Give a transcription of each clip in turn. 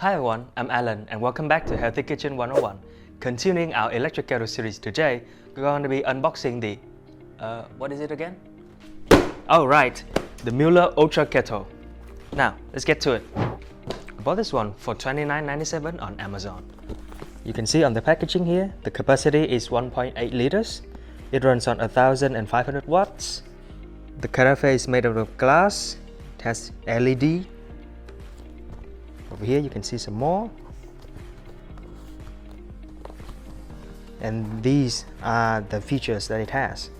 Hi everyone, I'm Alan and welcome back to Healthy Kitchen 101. Continuing our electric kettle series today, we're going to be unboxing the, what is it again? Oh right, the Mueller Ultra Kettle. Now, let's get to it. I bought this one for $29.97 on Amazon. You can see on the packaging here, the capacity is 1.8 liters. It runs on 1500 watts. The carafe is made out of glass. It has LED. Over here you can see some more. And these are the features that it has.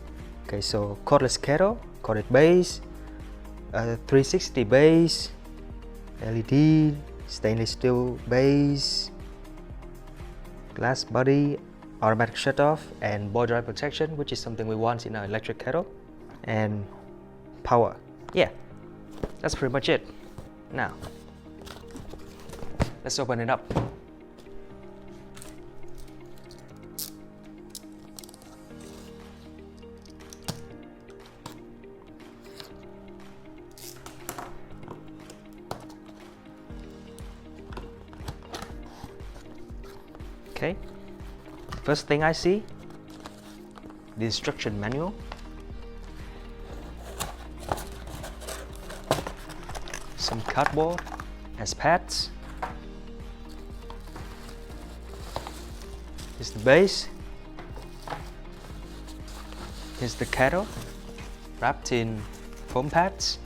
Okay, so cordless kettle, corded base, 360 base, LED, stainless steel base, glass body, automatic shutoff, and ball dry protection, which is something we want in our electric kettle, and power. Yeah, that's pretty much it. Now, let's open it up. Okay, first thing I see, the instruction manual. Some cardboard as pads. Here's the base. Here's the kettle wrapped in foam pads.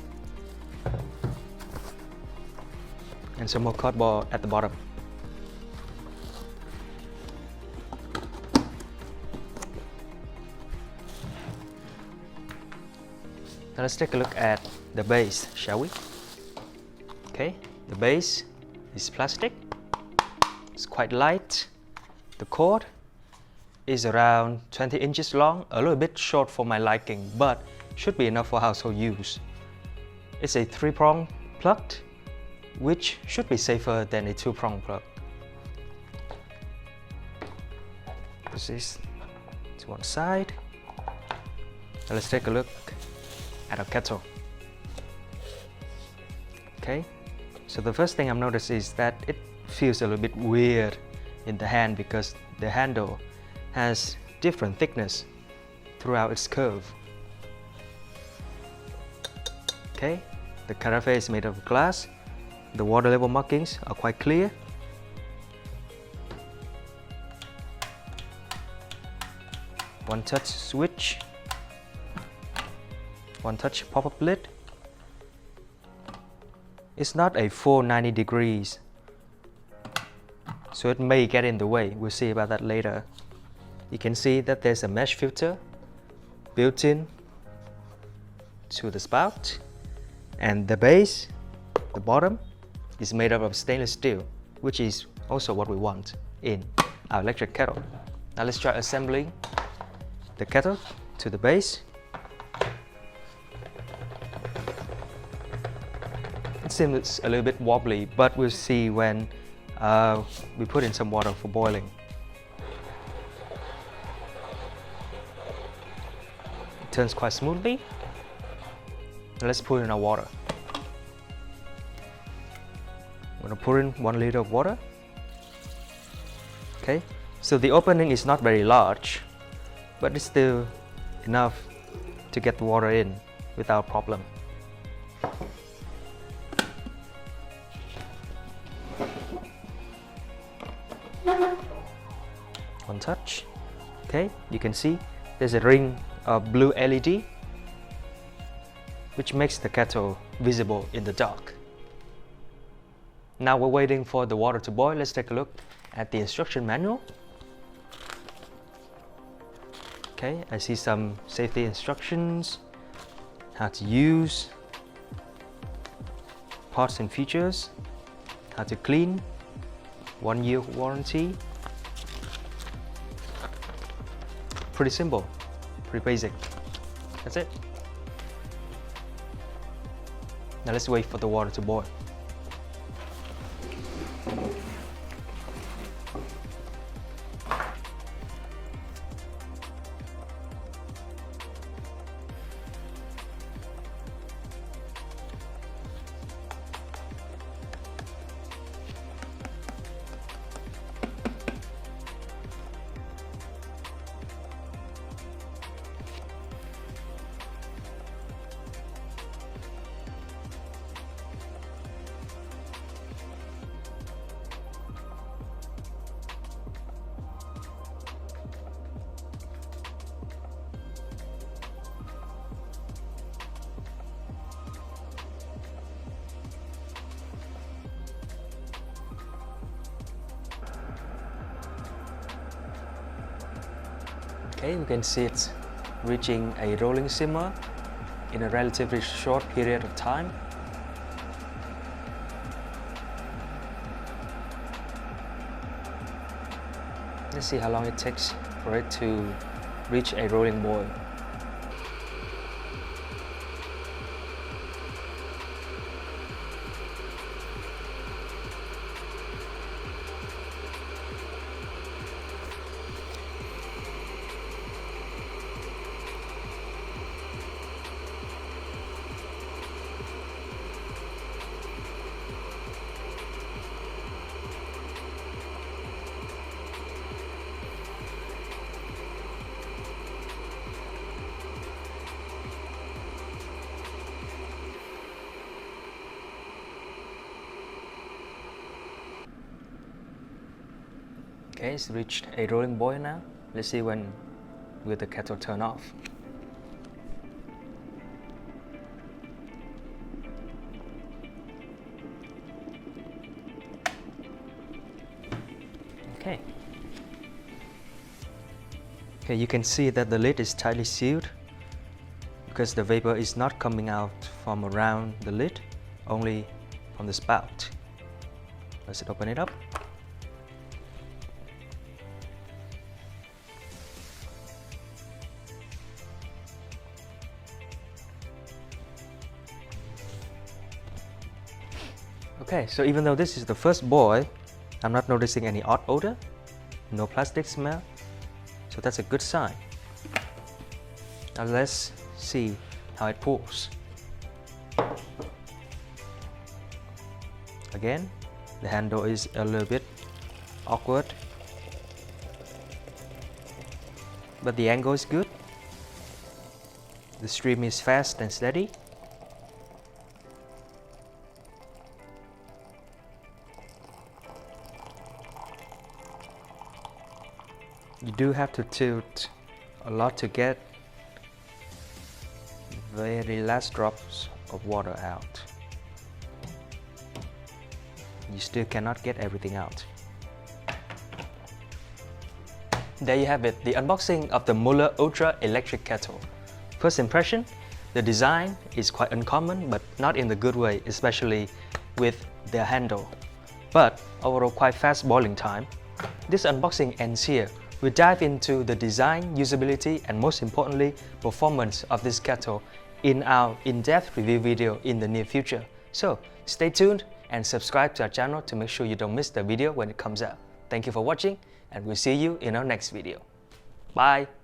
And some more cardboard at the bottom. Now let's take a look at the base, shall we? Okay, the base is plastic. It's quite light. The cord is around 20 inches long, a little bit short for my liking, but should be enough for household use. It's a 3-prong plug, which should be safer than a 2-prong plug. Put this to one side. Now let's take a look at our kettle. Okay, so the first thing I've noticed is that it feels a little bit weird in the hand because the handle has different thickness throughout its curve. Okay, the carafe is made of glass. The water level markings are quite clear. One touch switch. One touch pop-up lid. It's not a full 90 degrees, so it may get in the way. We'll see about that later. You can see that there's a mesh filter built in to the spout, and the base, the bottom, is made up of stainless steel, which is also what we want in our electric kettle. Now let's try assembling the kettle to the base. It seems a little bit wobbly, but we'll see when we put in some water for boiling. It turns quite smoothly. Now let's put in our water. I'm going to pour in 1 liter of water. Okay, so the opening is not very large, but it's still enough to get the water in without problem. One touch. Okay, you can see there's a ring of blue LED, which makes the kettle visible in the dark. Now we're waiting for the water to boil. Let's take a look at the instruction manual. Okay, I see some safety instructions, how to use, parts and features, how to clean, 1-year warranty. Pretty simple, pretty basic. That's it. Now let's wait for the water to boil. Okay, we can see it's reaching a rolling simmer in a relatively short period of time. Let's see how long it takes for it to reach a rolling boil. Okay, it's reached a rolling boil now. Let's see when will the kettle turn off. Okay. Okay, you can see that the lid is tightly sealed because the vapor is not coming out from around the lid, only from the spout. Let's open it up. Okay, so even though this is the first boil, I'm not noticing any odd odor, no plastic smell, so that's a good sign. Now let's see how it pours. Again, the handle is a little bit awkward, but the angle is good. The stream is fast and steady. You do have to tilt a lot to get the very last drops of water out. You still cannot get everything out. There you have it, the unboxing of the Mueller Ultra Electric Kettle. First impression, the design is quite uncommon, but not in the good way, especially with the handle. But overall quite fast boiling time. This unboxing ends here. We'll dive into the design, usability, and most importantly, performance of this kettle in our in-depth review video in the near future. So stay tuned and subscribe to our channel to make sure you don't miss the video when it comes out. Thank you for watching, and we'll see you in our next video. Bye!